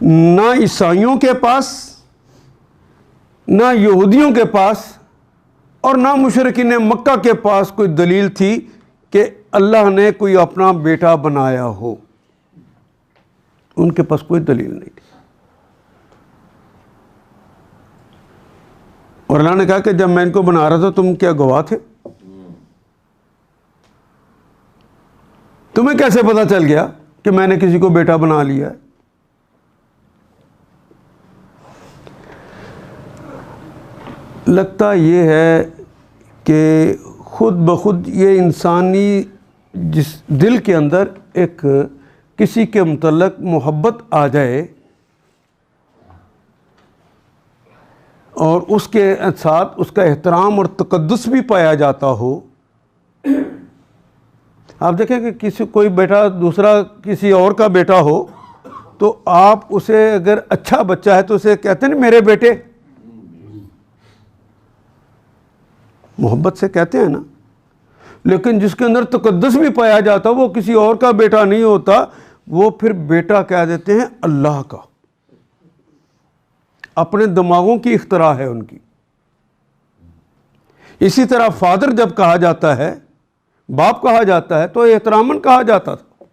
نہ عیسائیوں کے پاس، نہ یہودیوں کے پاس، اور نہ مشرکین مکہ کے پاس کوئی دلیل تھی کہ اللہ نے کوئی اپنا بیٹا بنایا ہو. ان کے پاس کوئی دلیل نہیں تھی. اور اللہ نے کہا کہ جب میں ان کو بنا رہا تھا تم کیا گواہ تھے؟ تمہیں کیسے پتا چل گیا کہ میں نے کسی کو بیٹا بنا لیا ہے؟ لگتا یہ ہے کہ خود بخود یہ انسانی جس دل کے اندر ایک کسی کے متعلق محبت آ جائے اور اس کے ساتھ اس کا احترام اور تقدس بھی پایا جاتا ہو. آپ دیکھیں کہ کوئی بیٹا دوسرا کسی اور کا بیٹا ہو تو آپ اسے اگر اچھا بچہ ہے تو اسے کہتے ہیں نا میرے بیٹے، محبت سے کہتے ہیں نا. لیکن جس کے اندر تقدس بھی پایا جاتا وہ کسی اور کا بیٹا نہیں ہوتا، وہ پھر بیٹا کہہ دیتے ہیں اللہ کا. اپنے دماغوں کی اختراع ہے ان کی. اسی طرح فادر جب کہا جاتا ہے، باپ کہا جاتا ہے تو احتراماً کہا جاتا تھا.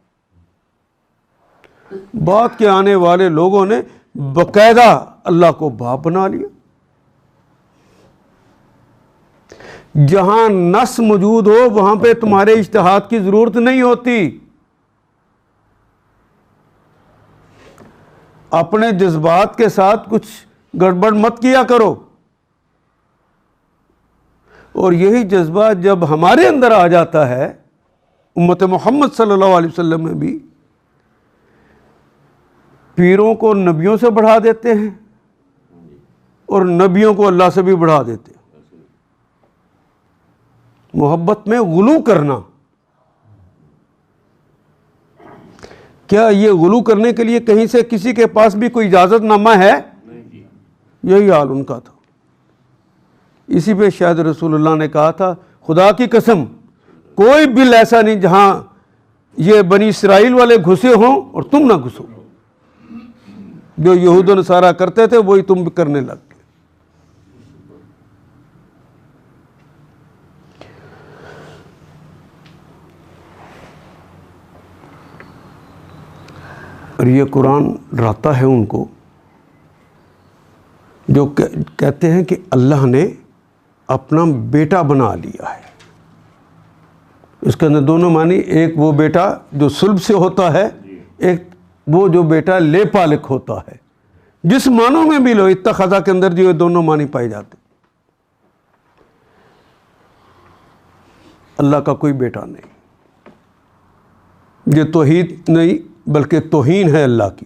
بعد کے آنے والے لوگوں نے باقاعدہ اللہ کو باپ بنا لیا. جہاں نص موجود ہو وہاں پہ تمہارے اجتہاد کی ضرورت نہیں ہوتی. اپنے جذبات کے ساتھ کچھ گڑبڑ مت کیا کرو. اور یہی جذبہ جب ہمارے اندر آ جاتا ہے، امت محمد صلی اللہ علیہ وسلم میں بھی، پیروں کو نبیوں سے بڑھا دیتے ہیں اور نبیوں کو اللہ سے بھی بڑھا دیتے ہیں. محبت میں غلو کرنا. کیا یہ غلو کرنے کے لیے کہیں سے کسی کے پاس بھی کوئی اجازت نامہ ہے؟ یہی حال ان کا تھا. اسی پہ شاید رسول اللہ نے کہا تھا خدا کی قسم کوئی بل ایسا نہیں جہاں یہ بنی اسرائیل والے گھسے ہوں اور تم نہ گھسو. جو یہود و نصارہ کرتے تھے وہی تم بھی کرنے لگ گئے. اور یہ قرآن ڈراتا ہے ان کو جو کہتے ہیں کہ اللہ نے اپنا بیٹا بنا لیا ہے. اس کے اندر دونوں معنی، ایک وہ بیٹا جو صلب سے ہوتا ہے، ایک وہ جو بیٹا لے پالک ہوتا ہے. جس معنوں میں بھی لو، اتخذا کے اندر جو دونوں معنی پائے جاتے. اللہ کا کوئی بیٹا نہیں. یہ توحید نہیں بلکہ توہین ہے اللہ کی.